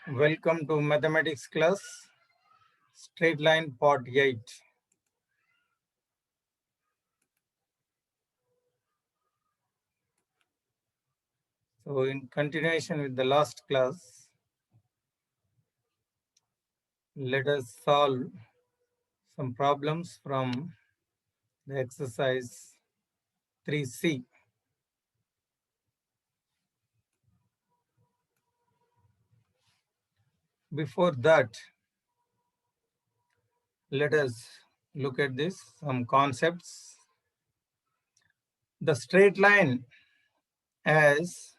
Welcome to mathematics class, straight line part 8. So in continuation with the last class, let us solve some problems from the exercise 3C. Before that, let us look at some concepts. The straight line as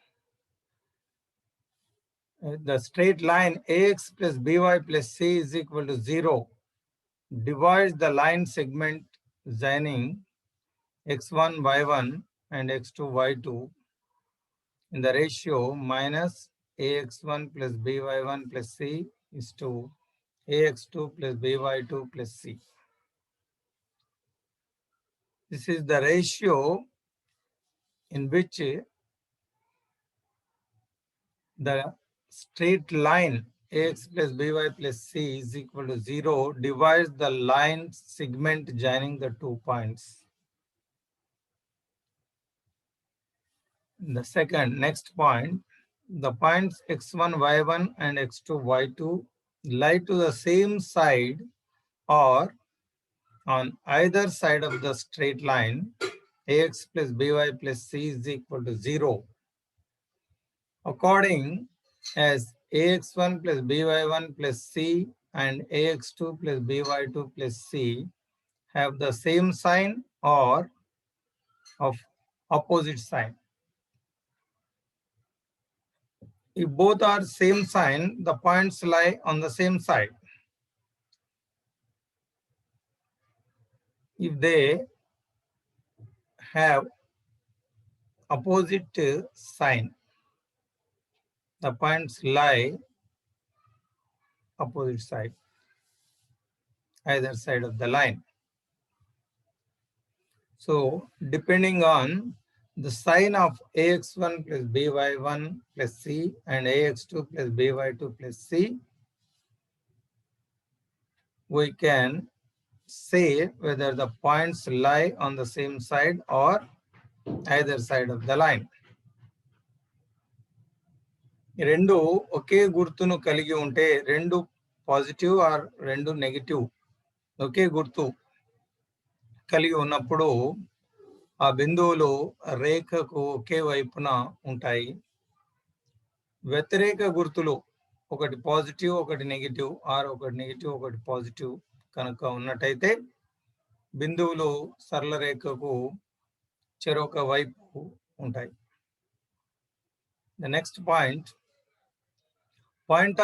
the straight line ax plus by plus c is equal to 0 divides the line segment joining x1, y1 and x2, y2 in the ratio minus ax1 plus by1 plus c is to ax2 plus by2 plus c. This is the ratio in which the straight line ax plus by plus c is equal to 0 divides the line segment joining the 2 points. The next point, the points x1, y1 and x2, y2 lie to the same side or on either side of the straight line ax plus by plus c is equal to 0. According as ax1 plus by1 plus c and ax2 plus by2 plus c have the same sign or of opposite sign. If both are same sign, the points lie on the same side. If they have opposite sign, the points lie opposite side, either side of the line. So depending on the sign of ax1 plus by1 plus c and ax2 plus by2 plus c, we can say whether the points lie on the same side or either side of the line. రెండు ఒకే గుర్తును కలిగి ఉంటే రెండు positive or రెండు negative ఒకే గుర్తు కలిగి ఉన్నప్పుడు ఆ బిందువులు రేఖకు ఒకే వైపున ఉంటాయి. వ్యతిరేక గుర్తులు ఒకటి పాజిటివ్ ఒకటి నెగటివ్ ఆర్ ఒకటి నెగటివ్ ఒకటి పాజిటివ్ కనుక ఉన్నట్టయితే బిందువులు సరళ రేఖకు చెరొక వైపు ఉంటాయి. The next point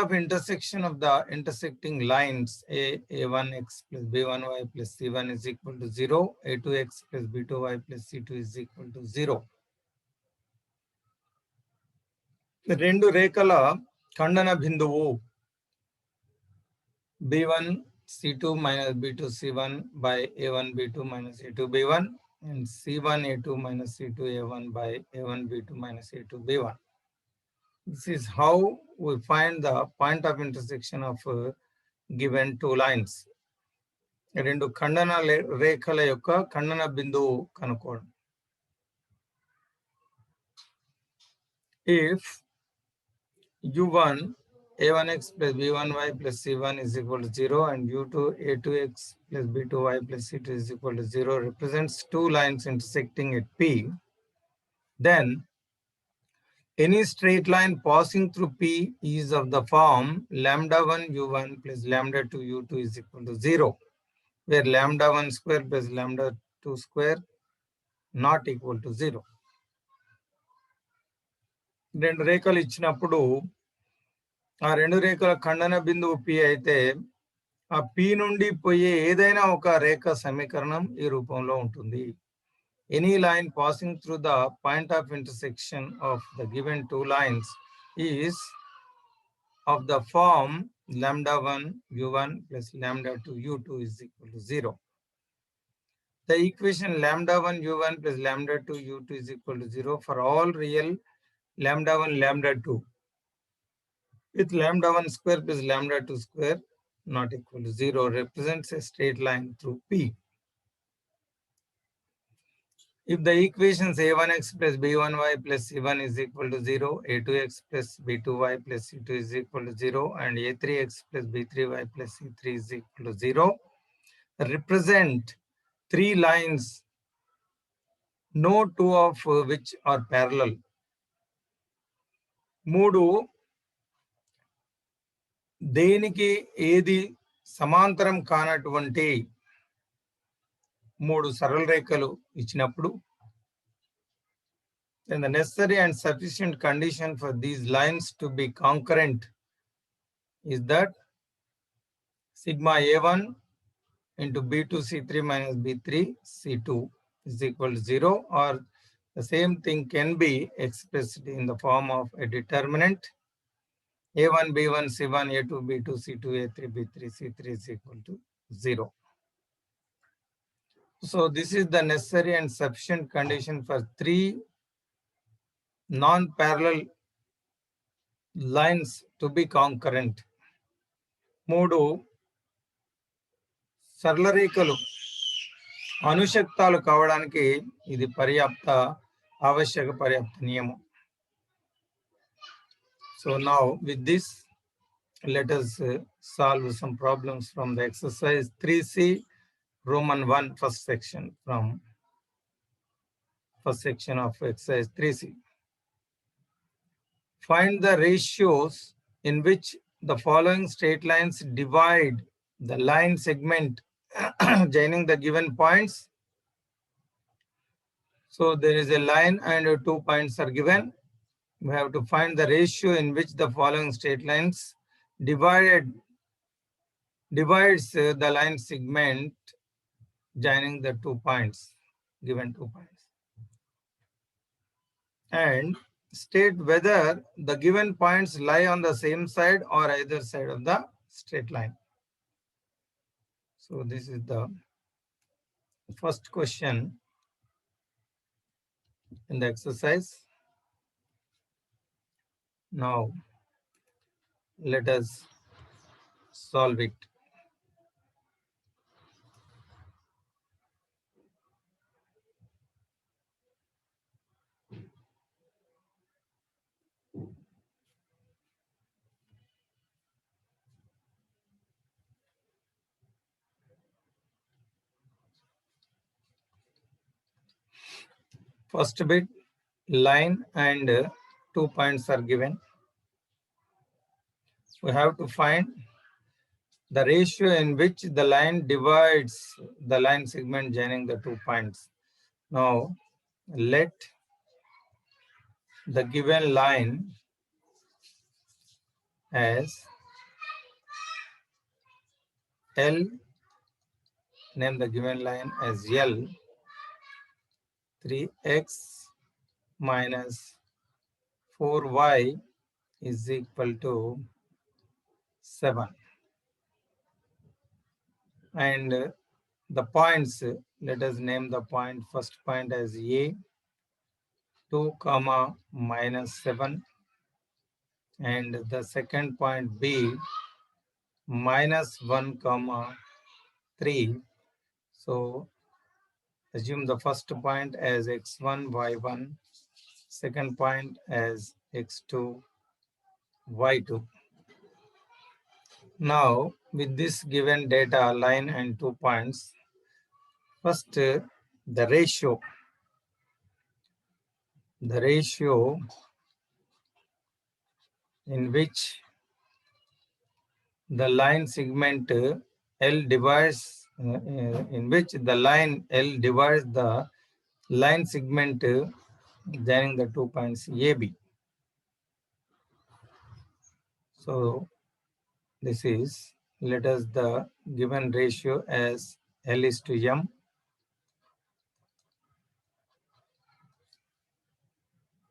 of intersection of the intersecting lines a1x plus b1y plus c1 is equal to 0, a2x plus b2y plus c2 is equal to 0. రెండు రేఖల ఖండన బిందువు b1 c2 minus b2 c1 by a1 b2 minus a2 b1 and c1 a2 minus c2 a1 by a1 b2 minus a2 b1. This is how we find the point of intersection of given two lines. రెండు ఖండన రేఖల యొక్క ఖండన బిందువు కనుక్కోవడం. If u1 a1x plus b1y plus c1 is equal to 0 and u2 a2x plus b2y plus c2 is equal to 0 represents two lines intersecting at P, then any straight line passing through P is of the form lambda 1 u1 plus lambda 2 u2 is equal to 0, where lambda 1 square plus lambda 2 square not equal to 0. రెండు రేఖలు ఇచ్చినప్పుడు ఆ రెండు రేఖల ఖండన బిందువు P అయితే ఆ P నుండి పోయే ఏదైనా ఒక రేఖ సమీకరణం ఈ రూపంలో ఉంటుంది. Any line passing through the point of intersection of the given two lines is of the form lambda 1 u1 plus lambda 2 u2 is equal to 0. The equation lambda 1 u1 plus lambda 2 u2 is equal to 0 for all real lambda 1 lambda 2 with lambda 1 square plus lambda 2 square not equal to 0 represents a straight line through P. If the equations a1x plus b1y plus c1 is equal to 0, a2x plus b2y plus c2 is equal to 0, and a3x plus b3y plus c3 is equal to 0, represent three lines, no two of which are parallel. మూడు దేనికి ఏది సమాంతరం కానటువంటి మూడు సరళ రేఖలు ఇచ్చినప్పుడు, then the necessary and sufficient condition for these lines to be concurrent is that sigma a1 into b2 c3 minus b3 c2 is equal to 0, or the same thing can be expressed in the form of a determinant a1 b1 c1 a2 b2 c2 a3 b3 c3 is equal to 0. So this is the necessary and sufficient condition for three non-parallel lines to be concurrent. మూడు సరళ రేఖలు అనుశక్తాలు కావడానికి ఇది ఆవశ్యక పర్యాప్త నియమం. So now with this, let us solve some problems from the exercise 3C Roman 1 first section of exercise 3C. Find the ratios in which the following straight lines divide the line segment joining the given points. So there is a line and 2 points are given. We have to find the ratio in which the following straight lines divides the line segment joining the 2 points, given 2 points. And state whether the given points lie on the same side or either side of the straight line. So this is the first question in the exercise. Now let us solve it. First bit, line and 2 points are given. We have to find the ratio in which the line divides the line segment joining the 2 points. Now let the given line as L, name the given line as L, 3x minus 4y is equal to 7. And the points, let us name the point, first point as A, 2 comma minus 7, and the second point B, minus 1 comma 3. So assume the first point as x1 y1, second point as x2 y2. Now with this given data, line and 2 points, first the ratio in which the line segment L divides, in which the line L divides the line segment joining the 2 points AB. So this is, let us the given ratio as L is to M.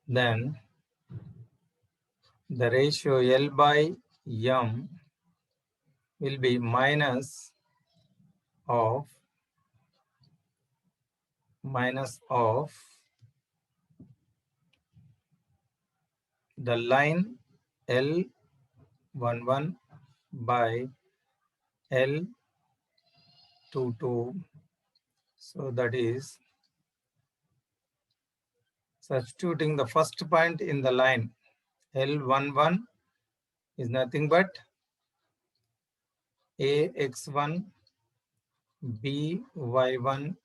Then the ratio L by M will be minus of the line L L11 by L22. So that is substituting the first point in the line. L11 is nothing but AX1 BY1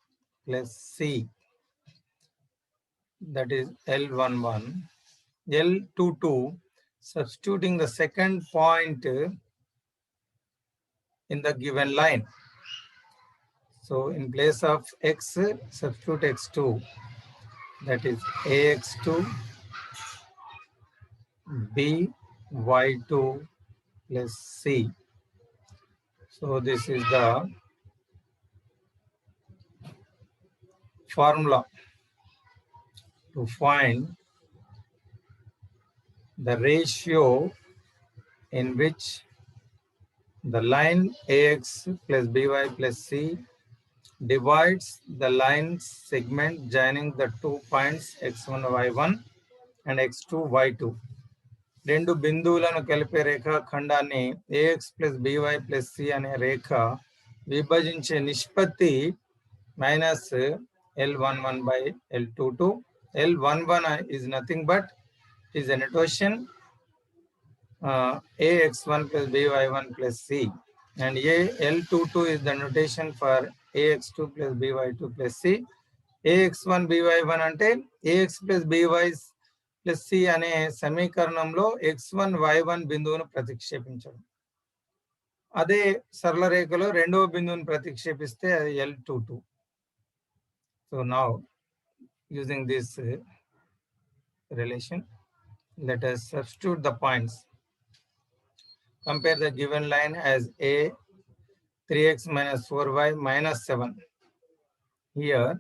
plus C. That is L11. L22, substituting the second point in the given line. So in place of X, substitute X2. That is AX2 BY2 plus C. So this is the formula to find the ratio in which the line AX plus BY plus C divides the line segment joining the 2 points X1 Y1 and X2 Y2. రెండు బిందువులను కలిపే రేఖాఖండాన్ని AX plus BY plus C అనే రేఖ విభజించే నిష్పత్తి minus L11 by L22. L11 is nothing but is a notation AX1 plus BY1 plus C, and L22 is the notation for AX2 plus BY2 plus C. AX1 BY1 అంటే AX plus BY plus C అనే సమీకరణంలో X1 Y1 బిందువును ప్రతిక్షేపించడం. అదే సరళ రేఖలో రెండవ బిందువును ప్రతిక్షేపిస్తే అది L22. So now using this relation, let us substitute the points. Compare the given line as A 3x minus 4y minus 7. Here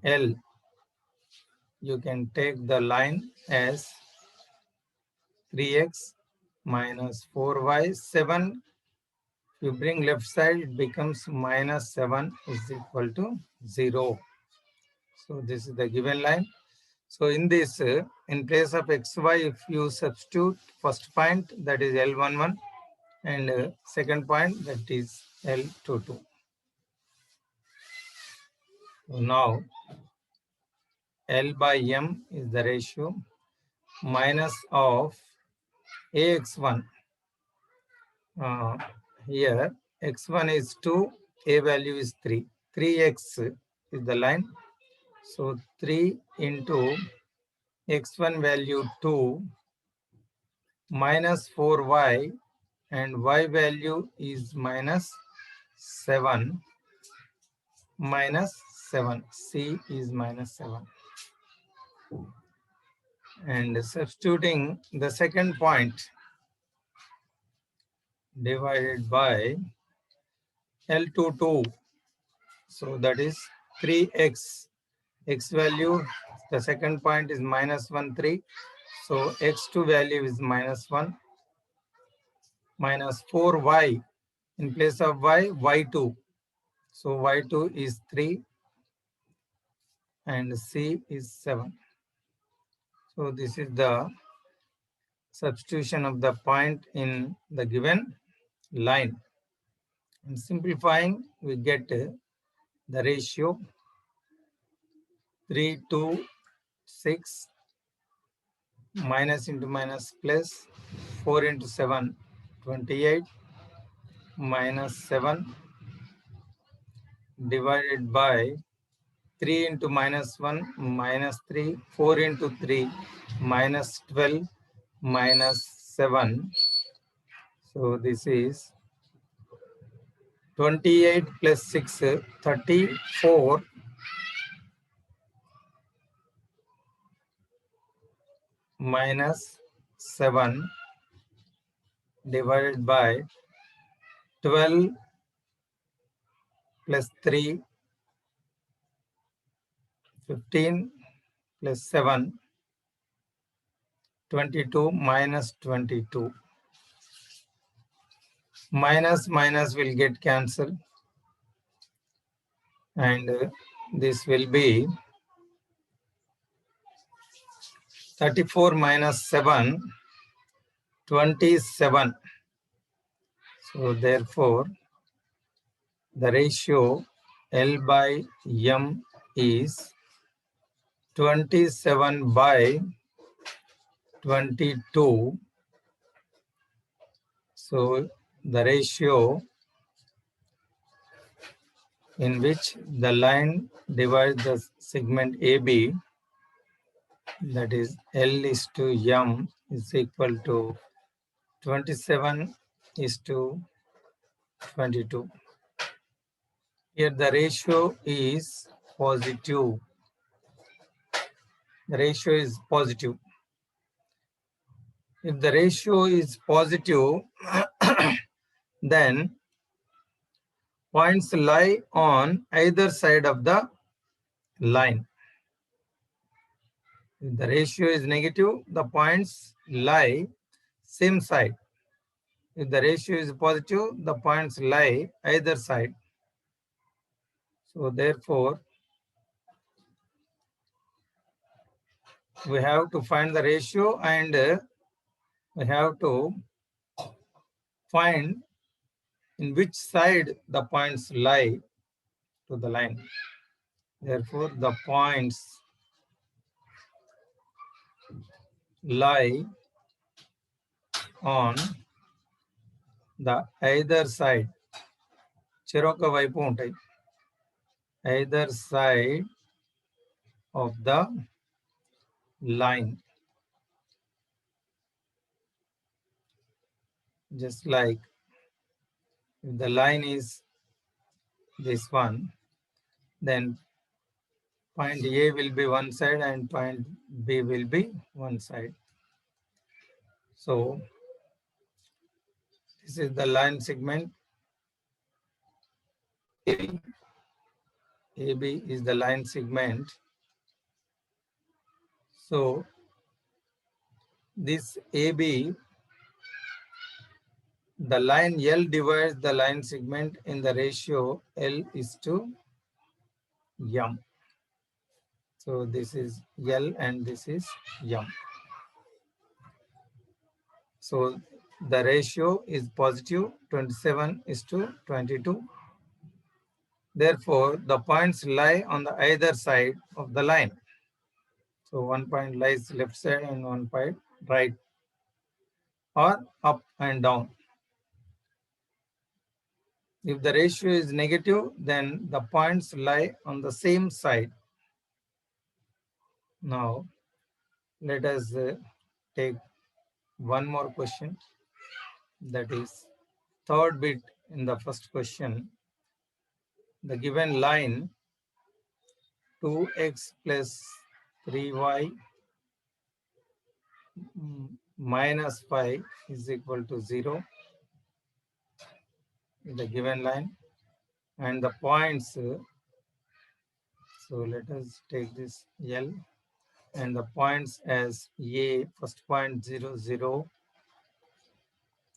L, you can take the line as 3x minus 4y 7. If you bring left side, it becomes minus 7 is equal to 0. So this is the given line. So in this, in place of xy, if you substitute first point, that is L11, and second point, that is L22. So now L by M is the ratio minus of AX1. Here X1 is 2, A value is 3. 3x is the line. So 3 into X1 value 2 minus 4y, and y value is minus 7. Minus 7. C is minus 7. And substituting the second point divided by L22. So that is 3x. X value, the second point is minus 1, 3. So X2 value is minus 1. Minus 4y. In place of y, y2. So y2 is 3. And C is 7. So this is the substitution of the point in the given line. And simplifying, we get the ratio 3 to 6, minus into minus plus, 4 into 7, 28, minus 7 divided by 3 into minus 1, minus 3, 4 into 3, minus 12, minus 7. So this is 28 plus 6, 34, minus 7 divided by 12 plus 3, 15 plus 7, 22, minus 22. Minus minus will get cancelled, and this will be 34 minus 7, 27. So therefore, the ratio L by M is 27 by 22. So the ratio in which the line divides the segment AB, that is L is to M, is equal to 27 is to 22. Here the ratio is positive. The ratio is positive. If the ratio is positive, then points lie on either side of the line. If the ratio is negative, the points lie same side. If the ratio is positive, the points lie either side. So therefore, we have to find the ratio and we have to find in which side the points lie to the line. Therefore, the points lie on the either side. చెరొక వైపు ఉంటాయి. Either side of the line. Just like if the line is this one, then point A will be one side and point B will be one side. So this is the line segment AB. AB is the line segment. So this AB, the line L divides the line segment in the ratio L is to M. So this is L and this is M. So the ratio is positive, 27 is to 22. Therefore, the points lie on the either side of the line. So one point lies left side and one point right, or up and down. If the ratio is negative, then the points lie on the same side. Now, let us take one more question. That is third bit in the first question. The given line 2x plus 3y minus 5 is equal to 0 in the given line, and the points, so let us take this L and the points as A, first point 0 0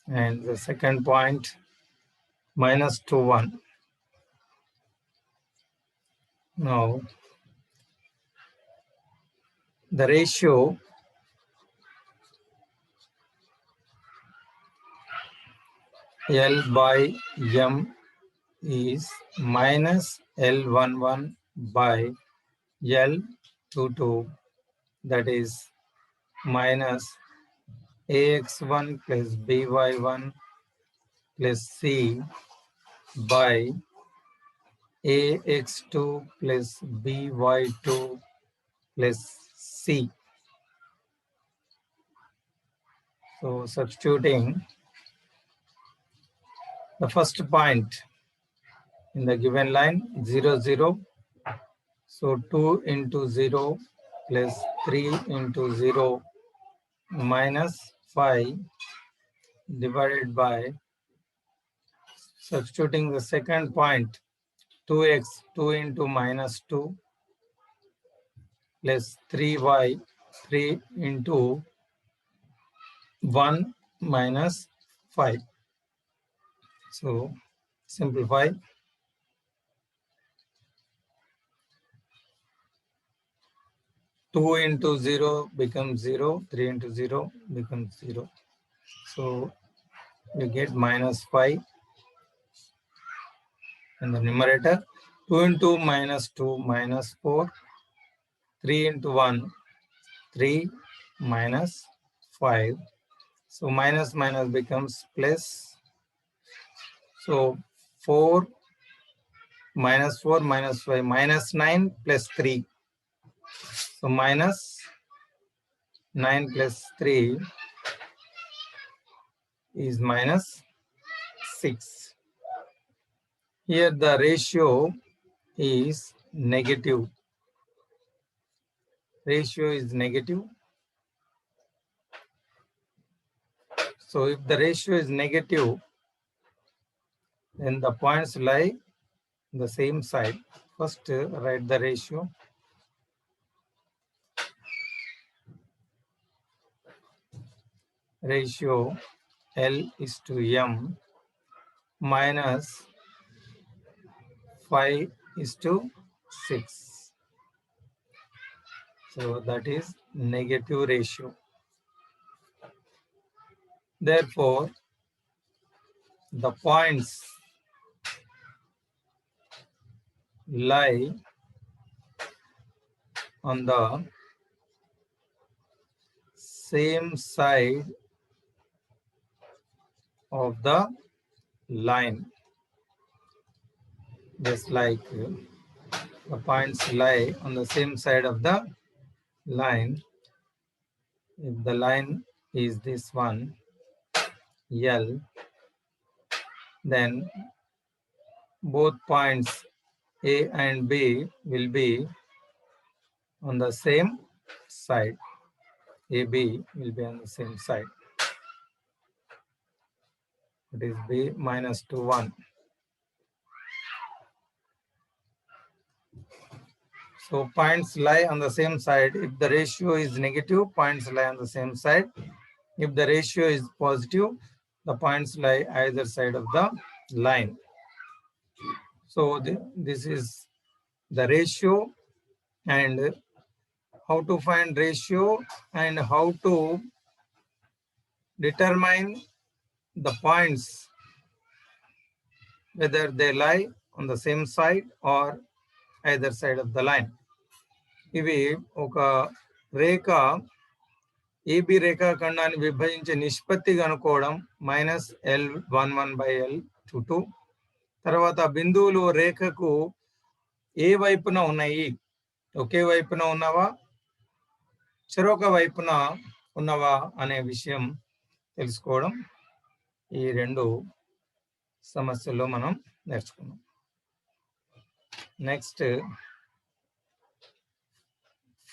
and the second point minus 2 1. Now the ratio L by M is minus L11 by L22, that is minus AX1 plus BY1 plus C by AX2 plus BY2 plus C. So substituting the first point in the given line 0 0. So 2 into 0 plus 3 into 0 minus 5 divided by, substituting the second point 2x, 2 into minus 2 plus 3y, 3 into 1 minus 5. So simplify. 2 into 0 becomes 0, 3 into 0 becomes 0. So you get -5 in the numerator. 2 into -2 -4. 3 into 1 3 minus 5. So minus minus becomes plus. So 4 minus 4 minus 5 minus 9 plus 3. So minus 9 plus 3 is minus 6. Here the ratio is negative. Ratio is negative. So if the ratio is negative, then the points lie the same side. First, write the ratio. Ratio L is to M minus 5 is to 6. So that is negative ratio. Therefore, the points lie on the same side of the line. Just like the points lie on the same side of the line. If the line is this one, L, then both points A and B will be on the same side. AB will be on the same side. It is B minus 2, 1. So points lie on the same side. If the ratio is negative, points lie on the same side. If the ratio is positive, the points lie either side of the line. So this is the ratio, and how to find ratio and how to determine the points, whether they lie on the same side or either side of the line. ఇవి ఒక రేఖ AB రేఖాఖండాన్ని విభజించే నిష్పత్తి కనుక్కోవడం -L11/L22. తర్వాత బిందువులు రేఖకు ఏ వైపున ఉన్నాయి, ఒకే వైపున ఉన్నవా చెరొక వైపున ఉన్నవా అనే విషయం తెలుసుకోవడం ఈ రెండు సమస్యల్లో మనం నేర్చుకున్నాం. Next,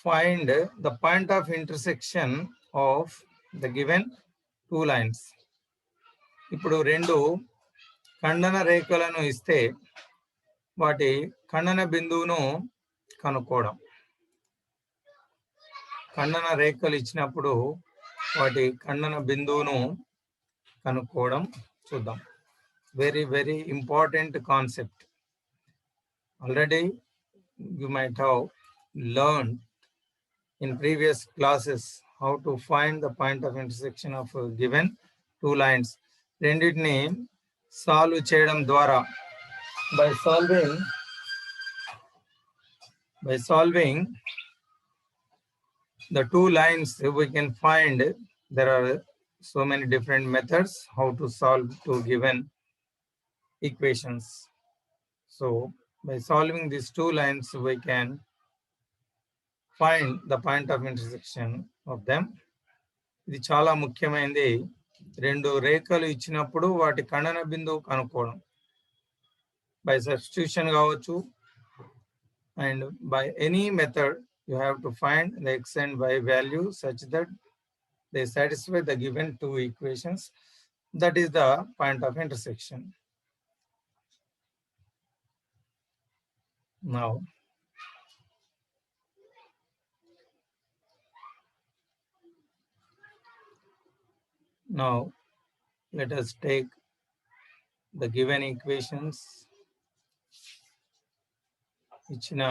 find the point of intersection of the given two lines. ఇప్పుడు రెండు ఖండన రేఖలను ఇస్తే వాటి ఖండన బిందువును కనుక్కోవడం. ఖండన రేఖలు ఇచ్చినప్పుడు వాటి ఖండన బిందువును కనుక్కోవడం చూద్దాం. Very very important concept. Already you might have learned in previous classes how to find the point of intersection of a given two lines. రెండింటిని సాల్వ్ చేయడం ద్వారా by solving the two lines, we can find there are so many different methods how to solve two given equations. So by solving these two lines, we can find the point of intersection of them. ఇది చాలా ముఖ్యమైనది. రెండు రేఖలు ఇచ్చినప్పుడు వాటి ఖండన బిందువు కనుక్కోవడం బై సబ్స్టిట్యూషన్ కావచ్చు, and by any method you have to find the x and y value such that they satisfy the given two equations. That is the point of intersection. Now let us take the given equations. ఇచ్చిన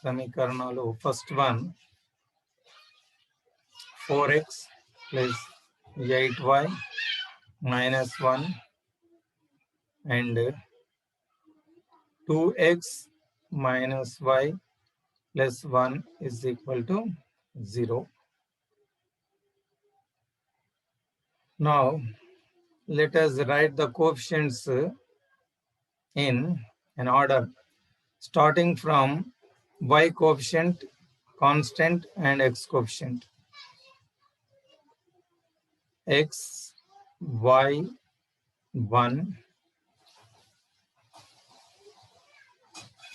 సమీకరణాలు, first one 4x plus 8y minus 1 and 2x minus y plus 1 is equal to 0. Now, let us write the coefficients in an order, starting from y coefficient, constant, and x coefficient. X, y, 1,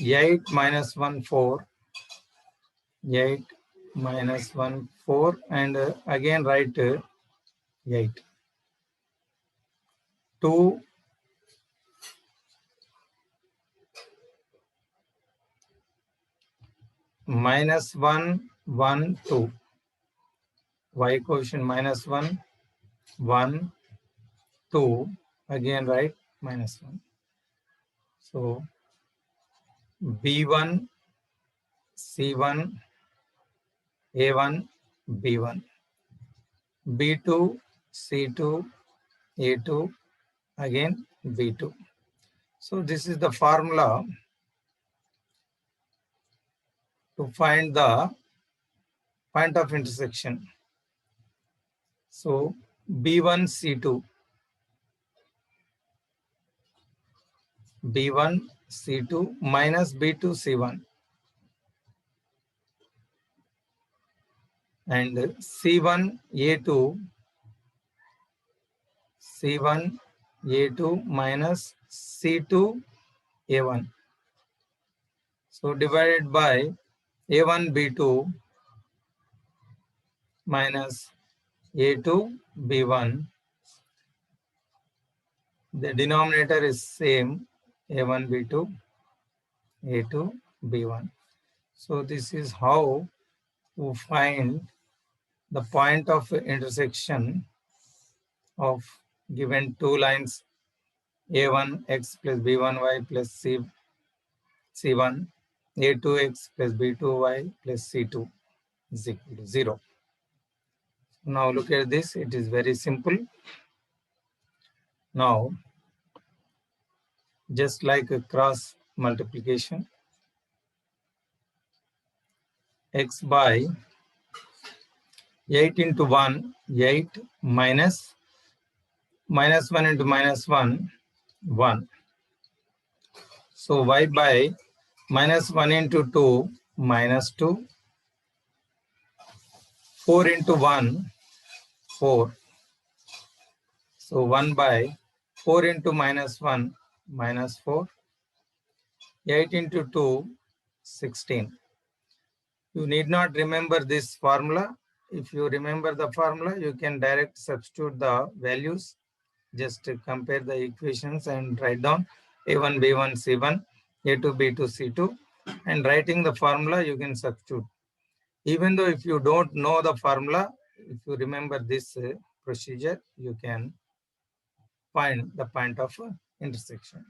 8 minus 1, 4, 8 minus 1, 4, and again write 8. 2 minus 1, 1, 2. Y coefficient minus 1, 1, 2. Again write minus 1. So B1, C1, A1, B1. B2, C2, A2, again B2. So this is the formula to find the point of intersection. So B1, C2, B1, C2 minus B2, C1, and C1, A2, C1, A2 minus C2, A1. So divided by A1, B2 minus A2, B1. The denominator is same, A1, B2, A2, B1. So this is how to find the point of intersection of given two lines A1 x plus B1 y plus C1, A2 x plus B2 y plus C2 is equal to 0. Now look at this, it is very simple. Now, just like a cross multiplication, x by 8 into 1, 8 minus 1 into minus 1, 1. So y by minus 1 into 2, minus 2. 4 into 1, 4. So 1 by 4 into minus 1, minus 4. 8 into 2, 16. You need not remember this formula. If you remember the formula, you can direct substitute the values. Just compare the equations and write down A1, B1, C1, A2, B2, C2. And writing the formula, you can substitute. Even though if you don't know the formula, if you remember this procedure, you can find the point of intersection.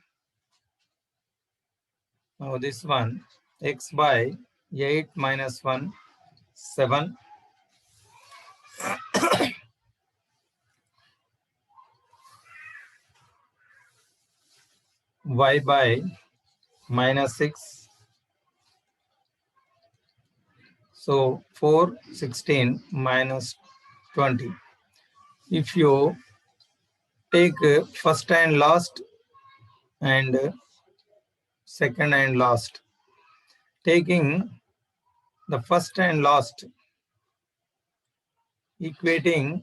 Now this one, x by 8 minus 1, 7. Y by minus 6. So 4, 16 minus 20. If you take first and last and second and last, taking the first and last, equating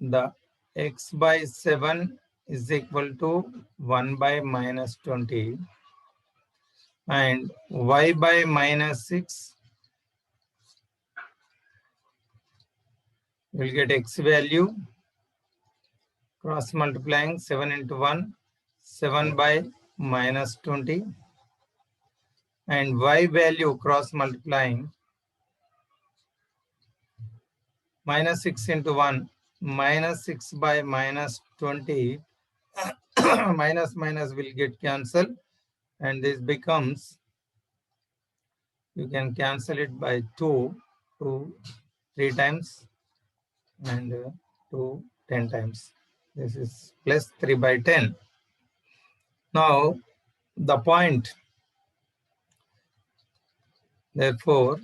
the x by 7 is equal to 1 by minus 20 and y by minus 6 will get x value, cross multiplying 7 into 1, 7 by minus 20, and y value cross multiplying minus 6 into 1, minus 6 by minus 20, minus minus will get cancelled, and this becomes, you can cancel it by 2, 3 times, and to 10 times. This is plus 3 by 10. Now the point, therefore,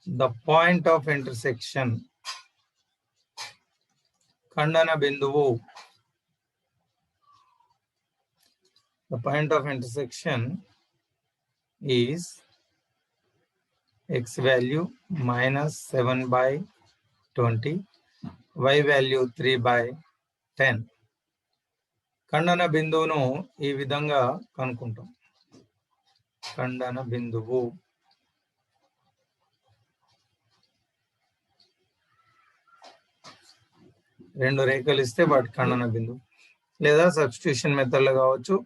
the point of intersection, Khandana Binduvu, the point of intersection is x value minus 7 by 20, y value 3 by 10. ఖండన బిందువును ఈ విధంగా కనుక్కుంటాం. ఖండన బిందువు రెండు రేఖలు ఇస్తే వాటి ఖండన బిందువు, లేదా సబ్స్టిట్యూషన్ మెథడ్లో కావచ్చు,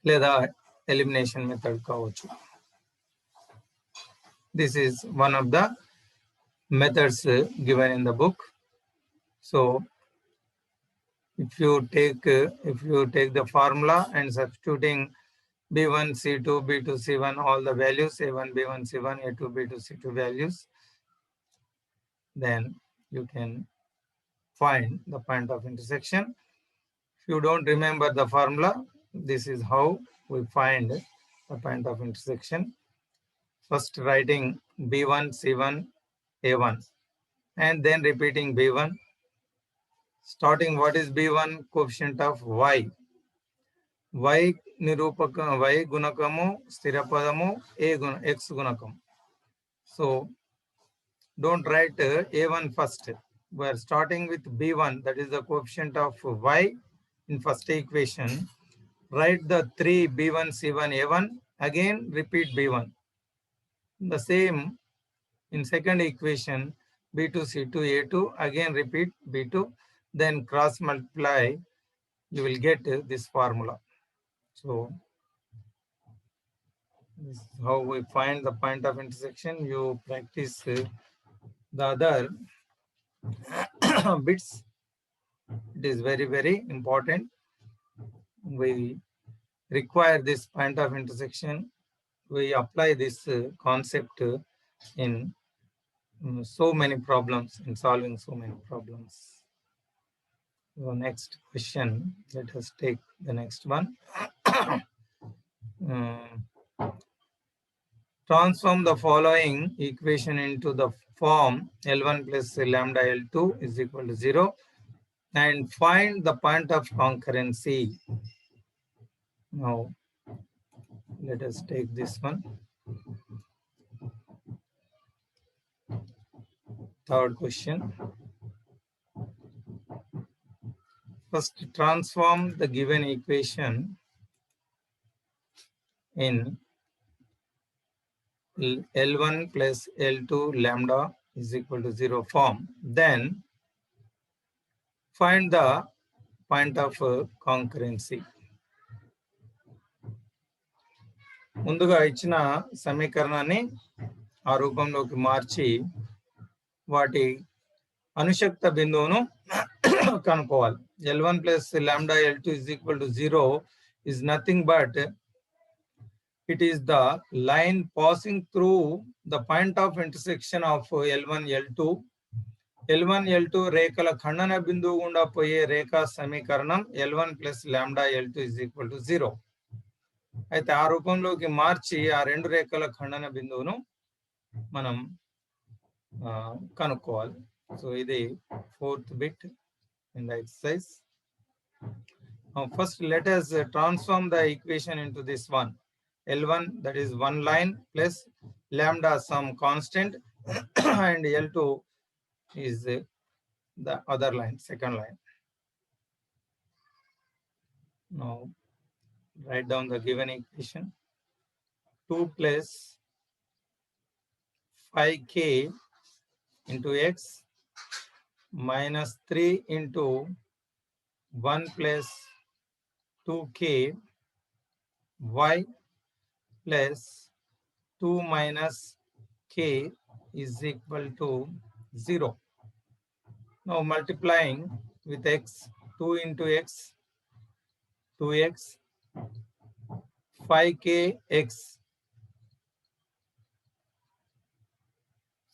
లేదా ఎలిమినేషన్ మెథడ్ కావచ్చు. This is one of the methods given in the book. So if you take the formula and substituting B1, C2, B2, C1, all the values, A1, B1, C1, A2, B2, C2 values, then you can find the point of intersection. If you don't remember the formula, this is how we find the point of intersection. First writing B1, C1, A1, and then repeating B1. Starting, what is B1? Coefficient of Y. Y nirupaka, Y gunakamu, sthirapadamu, X gunakam. So don't write A1 first. We are starting with B1, that is the coefficient of Y in first equation. Write the 3 B1, C1, A1. Again repeat B1. The same in second equation, B2, C2, A2. Again repeat B2. Then cross multiply. You will get this formula. So this is how we find the point of intersection. You practice the other bits. It is very, very important. We require this point of intersection. We apply this concept in so many problems, in solving so many problems. So next question, let us take the next one. Transform the following equation into the form L1 plus lambda L2 is equal to 0 and find the point of concurrency. Now let us take this one. Third question. First, transform the given equation in L1 plus L2 lambda is equal to 0 form. Then find the point of concurrency. ముందుగా ఇచ్చిన సమీకరణాన్ని ఆ రూపంలోకి మార్చి వాటి అనుశక్త బిందువును కనుక్కోవాలి. L1 plus lambda L2 is equal to 0 is nothing but it is the line passing through the point of intersection of L1, L2. L1, L2 రేఖల ఖండన బిందువు గుండా పోయే రేఖా సమీకరణం L1 plus lambda L2 is equal to 0. అయితే ఆ రూపంలోకి మార్చి ఆ రెండు రేఖల ఖండన బిందువును మనం కనుక్కోవాలి. సో ఇది fourth bit in the exercise. Now first let us transform the equation into this one. L1, that is one line, plus lambda some constant and L2 is the other line, second line. Now write down the given equation. 2 plus 5k into x minus 3 into 1 plus 2k y plus 2 minus k is equal to 0. Now multiplying with x, 2 into x, 2x, 5k x.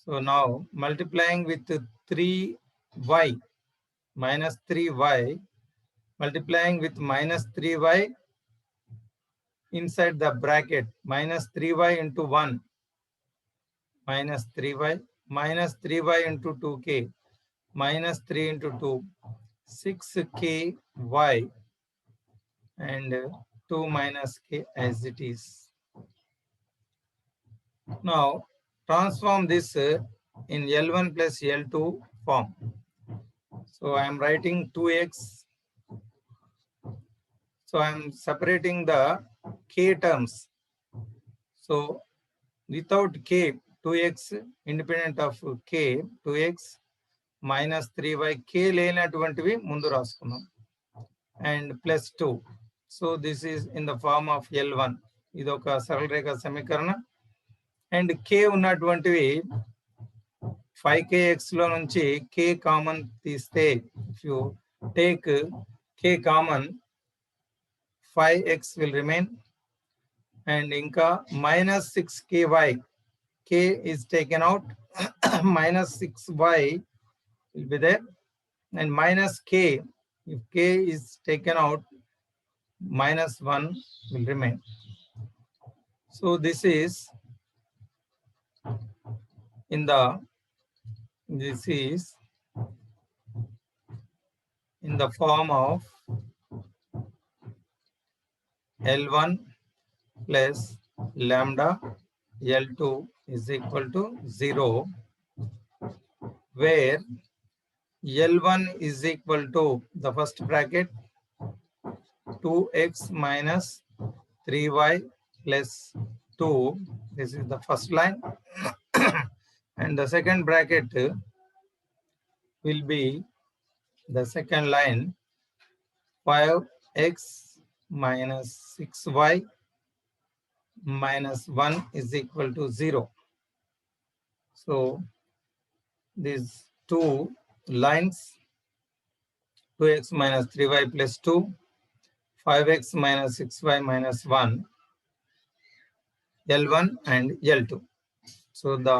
So now multiplying with 3 y, minus 3y, multiplying with minus 3y inside the bracket, minus 3y into 1, minus 3y, minus 3y into 2k, minus 3 into 2, 6ky, and 2 minus k as it is. Now, transform this in L1 plus L2 form. So, I am writing 2x. So, I am separating the k terms. So, without k, 2x independent of k, 2x minus 3y, k లేనటువంటివి ముందు రాసుకున్నాం, and plus 2. So, this is in the form of L1. ఇది ఒక సరళ రేఖ సమీకరణ. And k ఉన్నటువంటివి 5kx లో నుంచి k common తీస్తే, if you take k common, 5x will remain, and ఇంకా minus 6ky, k is taken out, minus 6y will be there, and minus k, if k is taken out, minus 1 will remain. So this is in the form of L1 plus lambda L2 is equal to 0, where L1 is equal to the first bracket 2x minus 3y plus 2. This is the first line. And the second bracket will be the second line, 5x minus 6y minus 1 is equal to 0. So these two lines, 2x minus 3y plus 2, 5x minus 6y minus 1, L1 and L2. So the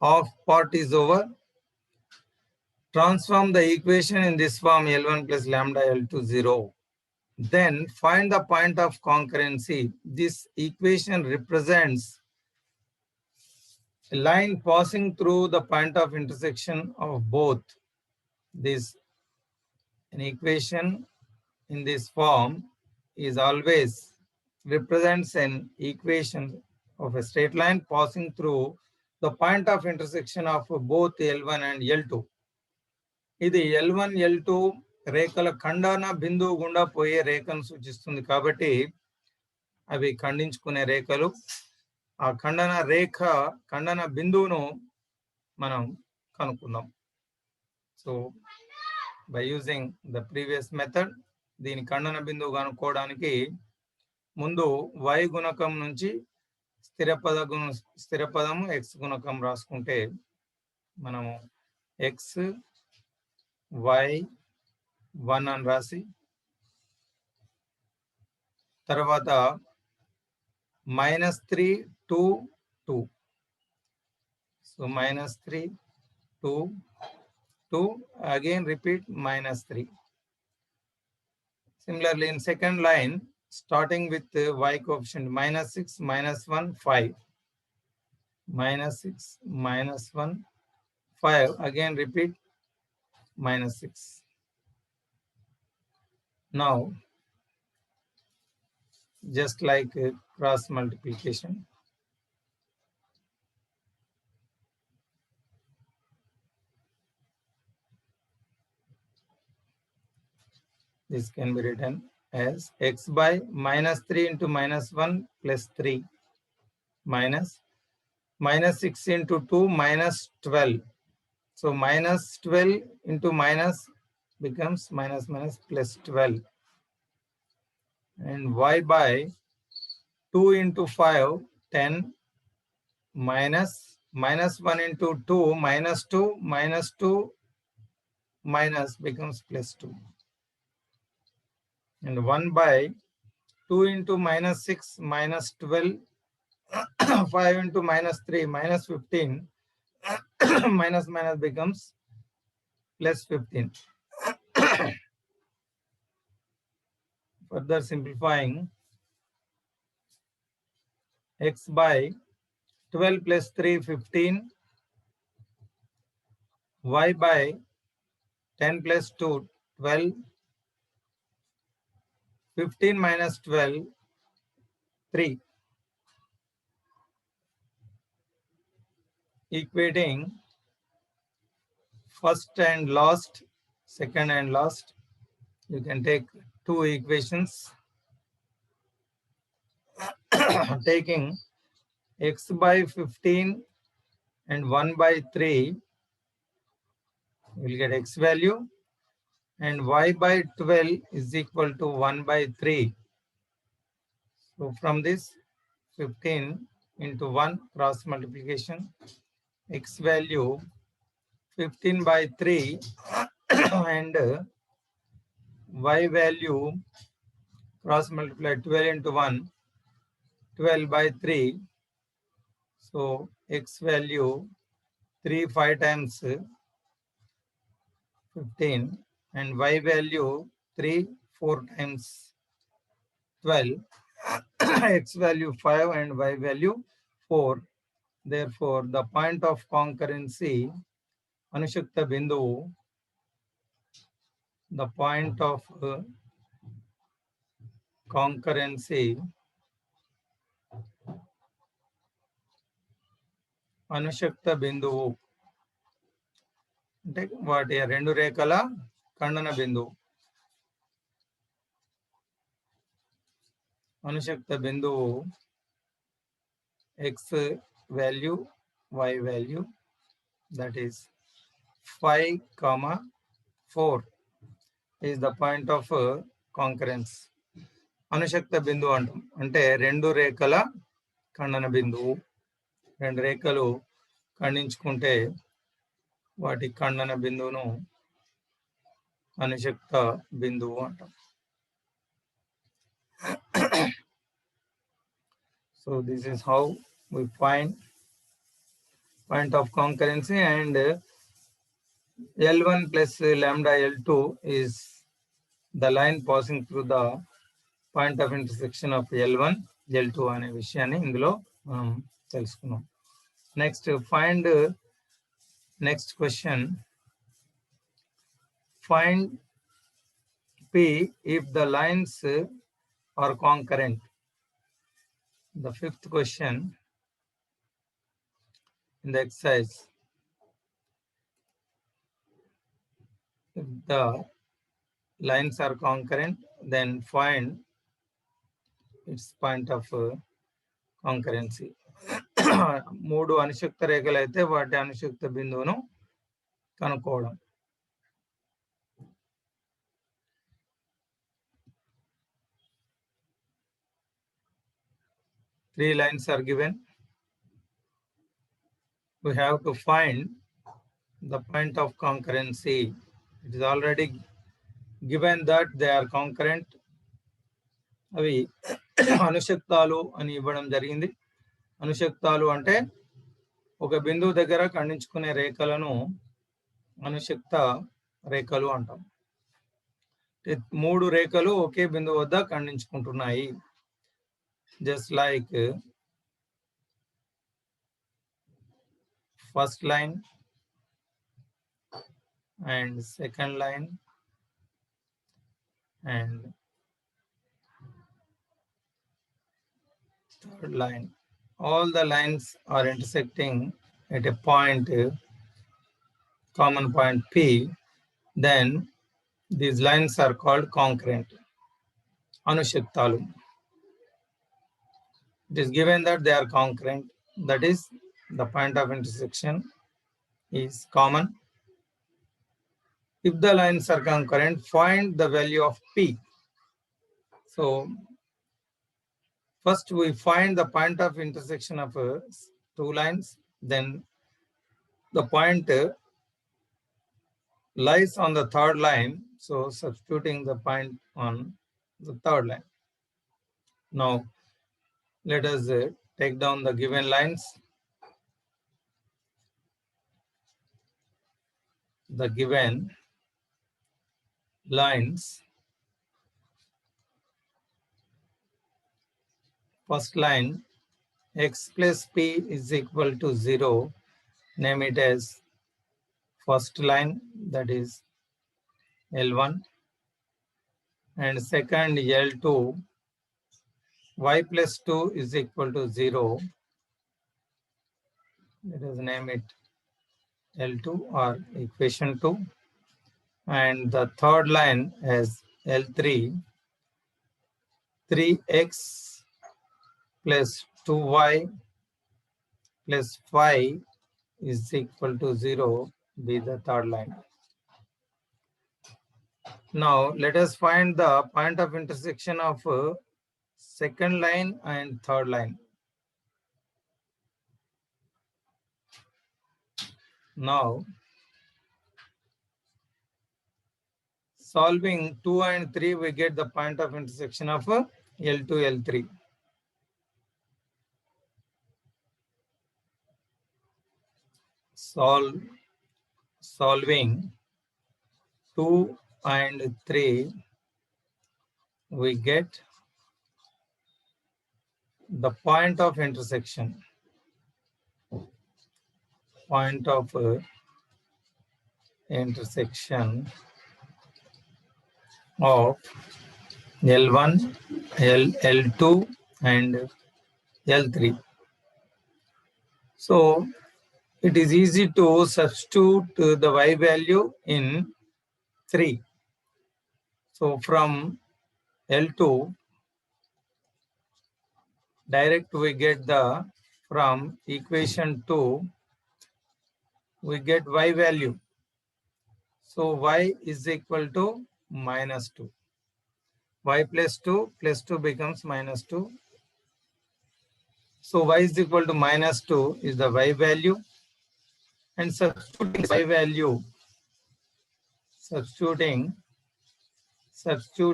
off part is over. Transform the equation in this form, L1 plus lambda L2 0. Then find the point of concurrency. This equation represents a line passing through the point of intersection of both. This an equation in this form is always represents an equation of a straight line passing through the point of intersection of both L1 and L2. ఇది L1, L2 రేఖల ఖండన బిందువు గుండా పోయే రేఖను సూచిస్తుంది కాబట్టి అవి ఖండించుకునే రేఖలు. ఆ ఖండన బిందువును మనం కనుక్కుందాం. So by using the previous method, దీని ఖండన బిందువు కనుక్కోవడానికి ముందు y గుణకం నుంచి స్థిర పదము x గుణకం రాసుకుంటే మనము x y 1 అని రాసి, తర్వాత -3 2 2. So -3 2 2, again repeat -3. Similarly, in second line, starting with y coefficient -6 -1 5, -6 -1 5, again repeat -6. Now just like cross multiplication, this can be written as x by -3 into -1 plus 3 minus -6 into 2 minus 12. So -12 into minus becomes minus plus 12. And y by 2 into 5, 10, minus -1 into 2, minus 2 minus becomes plus 2. And 1 by 2 into -6 minus 12, 5 into -3 minus 15, minus becomes plus 15. Further simplifying, x by 12 plus 3, 15, y by 10 plus 2, 12, 15 minus 12, 3, equating first and last, second and last. You can take two equations. Taking x by 15 and 1 by 3, we'll get x value, and y by 12 is equal to 1 by 3. So from this, 15 into 1 cross multiplication, x value 15 by 3 and y value cross multiply 12 into 1, 12 by 3. So x value 3 5 times 15 and y value 3 4 times 12. X value 5 and y value 4. Therefore, the point of concurrency, Anushakta Bindu, the point of concurrency, Anushakta Bindu, అంటే వాటి రెండు రేఖల ఖండన బిందువు. అనుశక్త బిందువు x value, y value, that is 5, 4 is the point of concurrence. అనుశక్త బిందువు అంటాం అంటే రెండు రేఖల ఖండన బిందువు. రెండు రేఖలు ఖండించుకుంటే వాటి ఖండన బిందువును అనుశక్త బిందువు అంటాం. So this is how we find point of concurrency, and L1 plus lambda L2 is the line passing through the point of intersection of L1, L2 అనే విషయాన్ని ఇందులో మనం తెలుసుకున్నాం. Next question. Find P if the lines are concurrent. The fifth question in the exercise. If the lines are concurrent, then find its point of concurrency. మూడు అనుశక్త రేఖలు అయితే వాటి అనుశక్త బిందువును కనుక్కోవడం. Three lines are given. We have to find the point of concurrency. It is already given that they are concurrent. అవి అనుశక్తాలు అని ఇవ్వడం జరిగింది. అనుశక్తాలు అంటే ఒక బిందువు దగ్గర ఖండించుకునే రేఖలను అనుశక్త రేఖలు అంటాం. మూడు రేఖలు ఒకే బిందువు వద్ద ఖండించుకుంటున్నాయి. Just like first line and second line and third line. All the lines are intersecting at a point, common point P. Then these lines are called concurrent. Anushaktalu. It is given that they are concurrent. That is, the point of intersection is common. If the lines are concurrent, find the value of P. So first we find the point of intersection of two lines. Then the point lies on the third line. So substituting the point on the third line. Now let us take down the given lines. the given lines. First line, x plus p is equal to 0. Name it as first line, that is L1. And second, L2, y plus 2 is equal to 0. Let us name it L2 or equation 2. And the third line as L3, 3x plus 2y plus 5 is equal to 0 be the third line. Now let us find the point of intersection of second line and third line. Now solving 2 and 3, we get the point of intersection of L2, L3. Solving 2 and 3, we get the point of intersection. Point of intersection of L1, L2 and L3. So it is easy to substitute the y value in 3. So from L2, direct we get from equation 2, we get y value. So y is equal to minus 2. Y plus 2 becomes minus 2. So y is equal to minus 2 is the y value. And substituting y value, substitute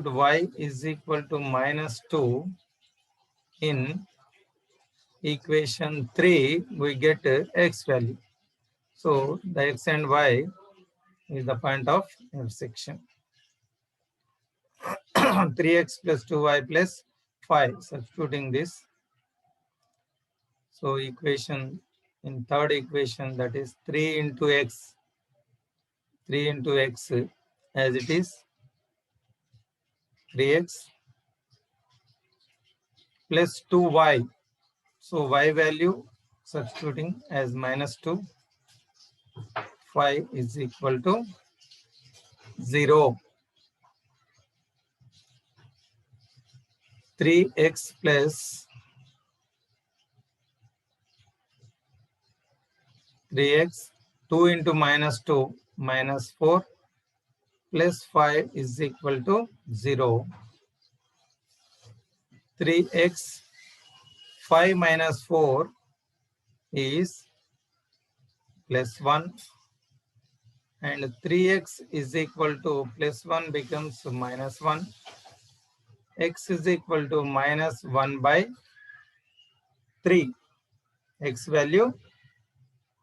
y is equal to minus 2 in equation 3, we get x value. So the x and y is the point of intersection. 3x plus 2y plus 5, substituting this. So equation in third equation, that is 3 into x as it is 3x plus 2y. So y value substituting as minus 2, 5 is equal to 0. 3x plus 3x, 2 into minus 2, minus 4 plus 5 is equal to 0. 3x, 5 minus 4 is plus 1. And 3x is equal to plus 1 becomes minus 1. X is equal to minus 1 by 3. X value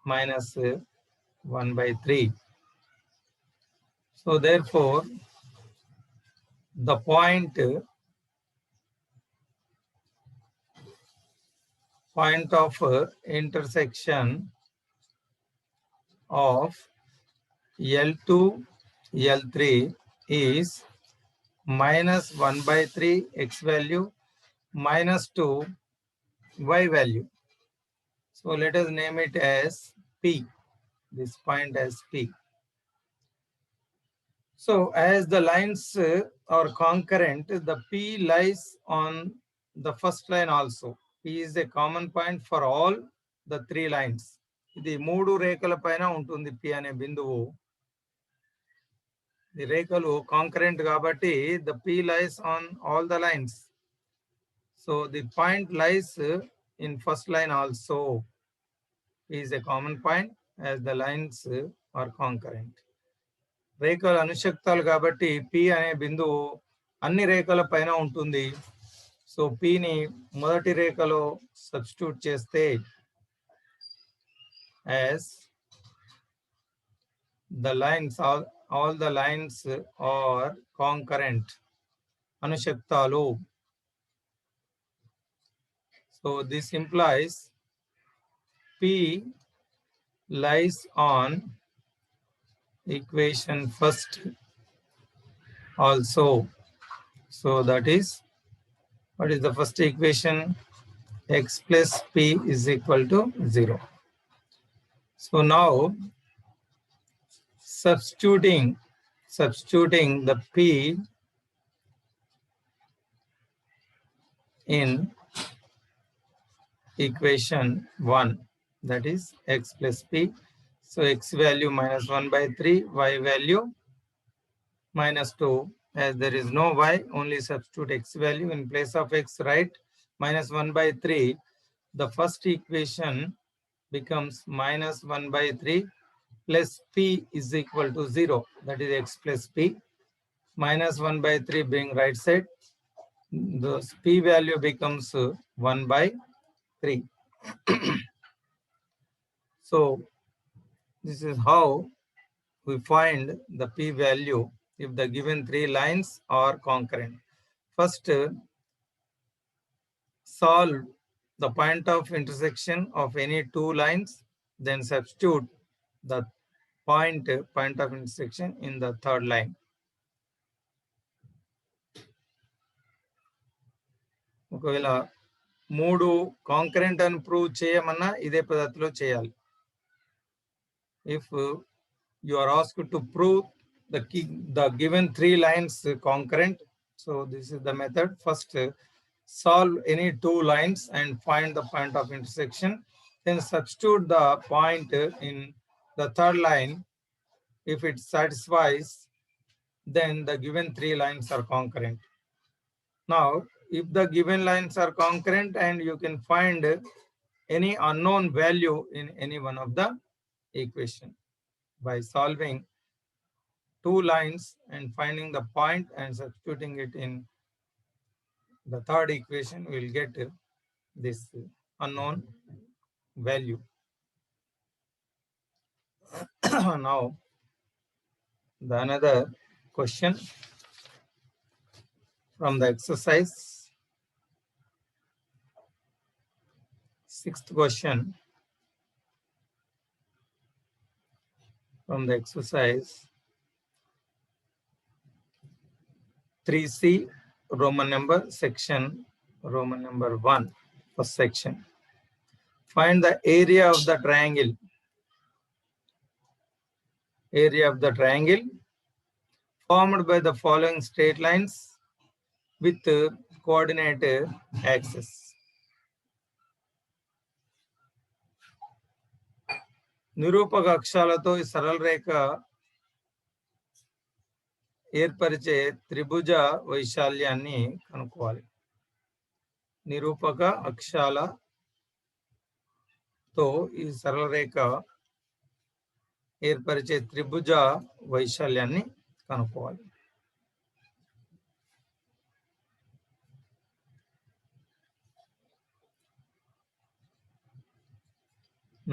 minus 1 by 3. So therefore, the point of intersection of L2, L3 is minus 1 by 3 x value minus 2 y value. So let us name it as P, this point as P. So as the lines are concurrent, the P lies on the first line also. P is a common point for all the 3 lines. ఇది 3 రేఖల పైన ఉంటుంది P అనే బిందువు. The రేఖలు concurrent కాబట్టి the P lies on all the lines. So the point lies in first line also. P is a common point as the lines are concurrent. రేఖలు అనుశక్తాలు కాబట్టి P అనే బిందువు అన్ని రేఖల పైన ఉంటుంది. సో Pని మొదటి రేఖలో సబ్స్టిట్యూట్ చేస్తే as the lines, all the lines are concurrent. Anushaktalu. So this implies P lies on equation first also. So that is, what is the first equation? X plus P is equal to 0. So now substituting the P in equation 1, that is X plus P. So X value minus 1 by 3, Y value minus 2. As there is no Y, only substitute X value in place of X, right? Minus 1 by 3. The first equation becomes minus 1 by 3 plus P is equal to 0. That is X plus P. Minus 1 by 3 being right side. The P value becomes 1 by 3. So this is how we find the P value if the given 3 lines are concurrent. First, solve the point of intersection of any 2 lines, then substitute the point of intersection in the third line. ఒకవేళ 3 concurrent అని prove చేయమన్నా ఇదే పద్ధతిలో చేయాలి. If you are asked to prove the given 3 lines concurrent, so this is the method. First, solve any 2 lines and find the point of intersection, then substitute the point in the third line. If it satisfies, then the given 3 lines are concurrent. Now, if the given lines are concurrent and you can find any unknown value in any one of the equation by solving 2 lines and finding the point and substituting it in the third equation, we will get this unknown value. Now, the another question from the exercise. 6th question from the exercise 3C, Roman number, section Roman number 1, first section. Find the area of the triangle. Area of the triangle formed by the following straight lines with coordinate axis. నిరూపక అక్షాలతో ఈ సరళ రేఖ ఏర్పరిచే త్రిభుజ వైశాల్యాన్ని కనుక్కోవాలి. నిరూపక అక్షాలతో ఈ సరళ రేఖ ఏర్పరిచే త్రిభుజ వైశాల్యాన్ని కనుక్కోవాలి.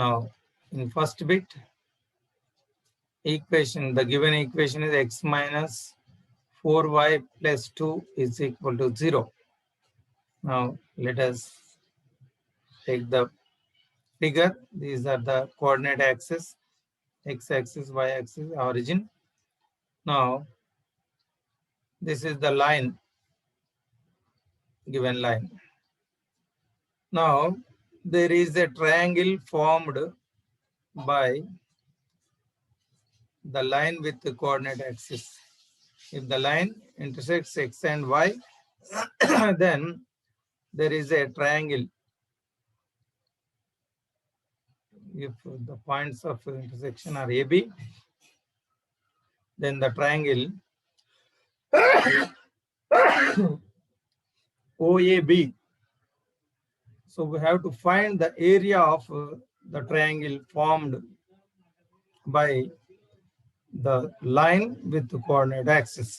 Now, in first bit, equation, the given equation is x minus 4y plus 2 is equal to 0. Now, let us take the figure. These are the coordinate axis, x-axis, y-axis, origin. Now, this is the line, given line. Now, there is a triangle formed by the line with the coordinate axis. If the line intersects x and y, then there is a triangle. If the points of intersection are AB, then the triangle OAB. So we have to find the area of the triangle formed by the line with the coordinate axis.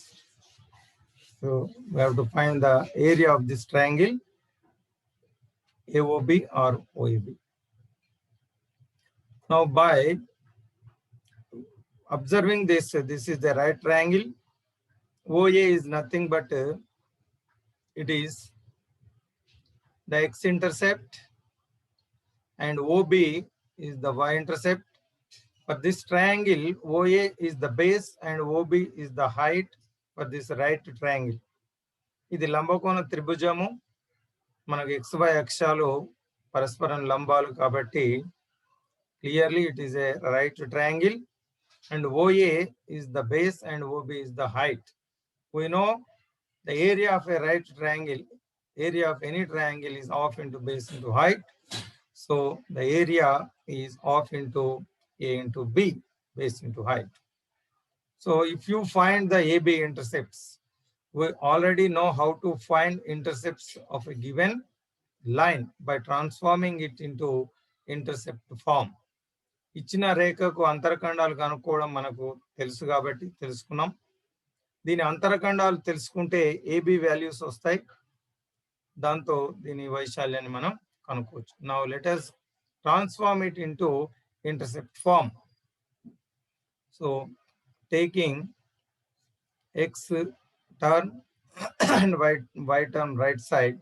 So we have to find the area of this triangle AOB or OAB. Now, by observing this is the right triangle. OA is nothing but it is the x-intercept, and OB is the y-intercept. For this triangle, OA is the base and OB is the height for this right triangle. ఇది లంబకోణ త్రిభుజము. మనకు XY అక్షాలు పరస్పరం లంబాలు కాబట్టి clearly it is a right triangle, and OA is the base and OB is the height. We know the area of a right triangle, area of any triangle is half into base into height. So the area is half into A into B, base into height. So if you find the AB intercepts, we already know how to find intercepts of a given line by transforming it into intercept form. ఇచ్చిన రేఖకు అంతరఖండాలు కనుక్కోవడం మనకు తెలుసు కాబట్టి తెలుసుకున్నాం. దీని అంతరఖండాలు తెలుసుకుంటే AB values వస్తాయి. దాంతో దీని వైశాల్యాన్ని మనం కనుక్కోవచ్చు. Now let us transform it into intercept form. So taking x term and y term right side,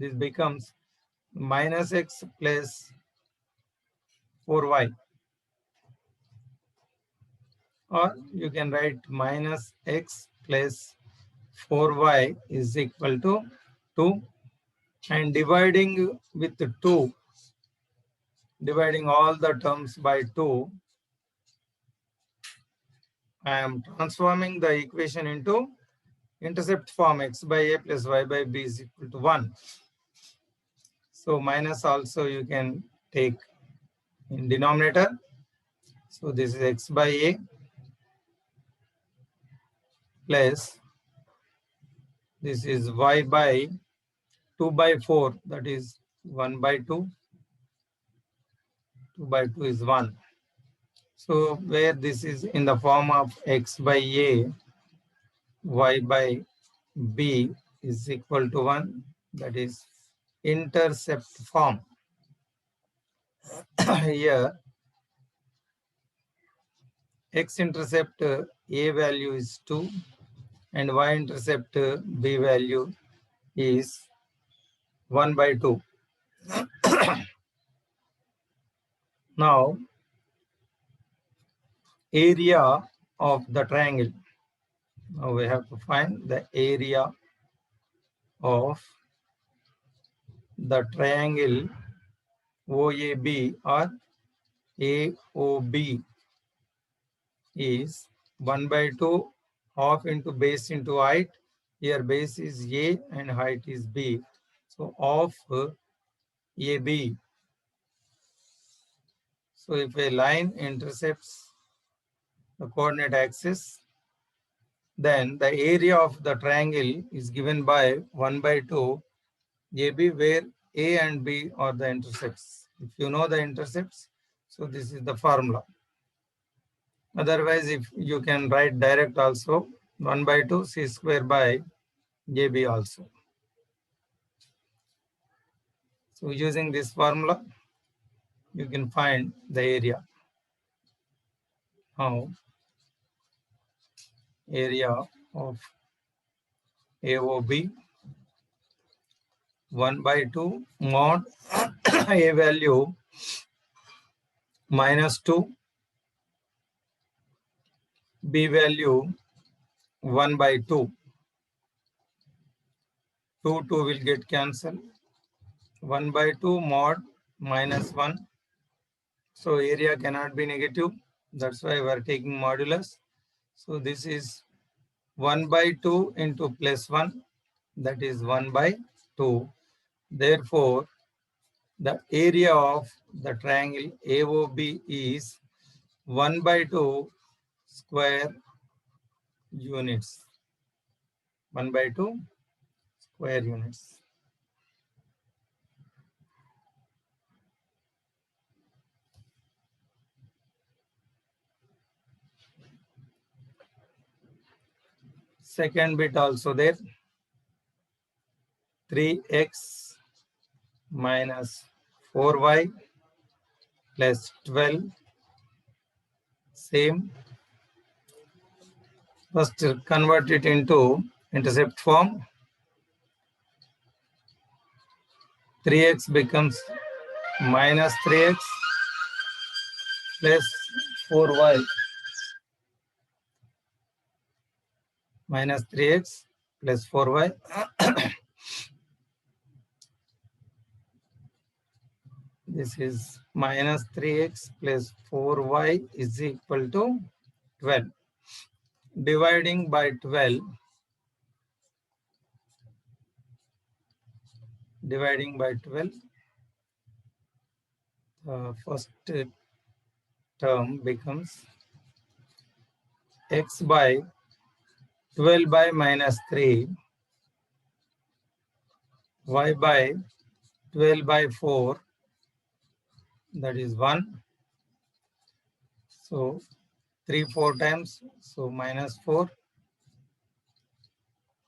this becomes minus x plus 4y, or you can write minus x plus 4y is equal to 2, and dividing with 2, dividing all the terms by 2, I am transforming the equation into intercept form. X by a plus y by b is equal to 1. So minus also you can take in denominator. So this is x by a plus this is y by 2 by 4, that is 1 by 2. 2 by 2 is 1. So where this is in the form of x by a, y by b is equal to 1, that is intercept form. Here x-intercept a value is 2 and y-intercept b value is 1 by 2. Now area of the triangle. Now we have to find the area of the triangle OAB or AOB is 1 by 2 half into base into height. Here base is A and height is B. So of AB. So if a line intercepts the coordinate axis, then the area of the triangle is given by 1 by 2 AB, where A and B are the intercepts. If you know the intercepts, so this is the formula. Otherwise, if you can write direct also, 1 by 2 C square by AB also. So using this formula, you can find the area. Now, area of AOB 1 by 2 mod A value minus 2, B value 1 by 2. 2 will get cancelled. 1 by 2 mod minus 1. So area cannot be negative. That's why we are taking modulus. So this is 1 by 2 into plus 1. That is 1 by 2. Therefore, the area of the triangle AOB is 1 by 2 square units. 1 by 2 square units. Second bit also there. 3x minus 4y plus 12 Same. First, convert it into intercept form. 3x becomes minus 3x plus 4y. Minus 3x plus 4y. This is minus 3x plus 4y is equal to 12. Dividing by 12. Dividing by 12. The first term becomes x by 12 by minus 3, y by 12 by 4, that is 1. So 3 4 times, so minus 4,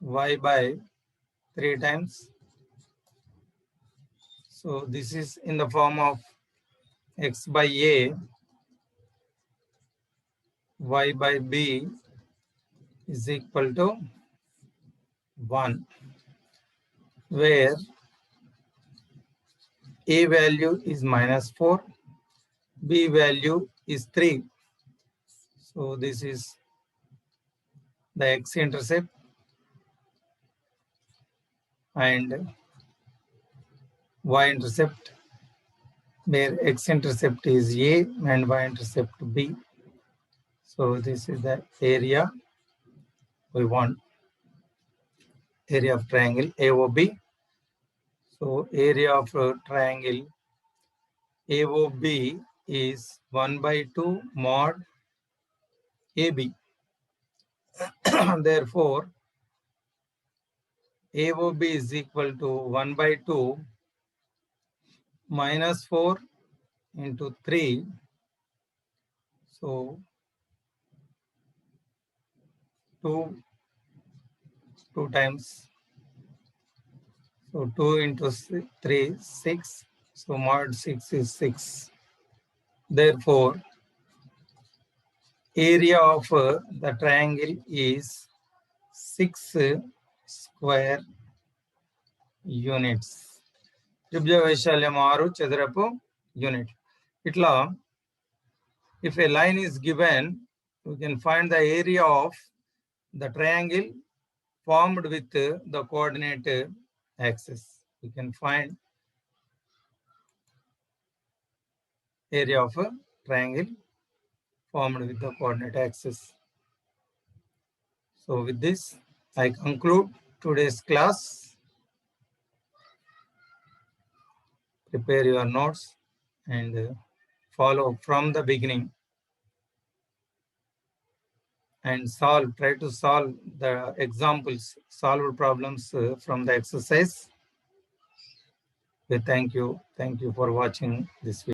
y by 3 times. So this is in the form of x by a, y by b is equal to 1, where a value is minus 4, b value is 3. So this is the x-intercept, and y-intercept, where x-intercept is a and y-intercept b. So this is the area we want, area of triangle AOB. So area of triangle AOB is 1 by 2 mod AB. Therefore, AOB is equal to 1 by 2 minus 4 into 3. So 2 times. So 2 into 3, 6. So mod 6 is 6. Therefore, area of the triangle is 6 square units. త్రిభుజ వైశాల్యం 6 చదరపు unit. ఇట్లా, if a line is given, we can find the area of the triangle formed with the coordinate axis. We can find area of a triangle formed with the coordinate axis. So with this, I conclude today's class. Prepare your notes and follow from the beginning and try to solve the examples, solved problems from the exercise. Thank you for watching this video.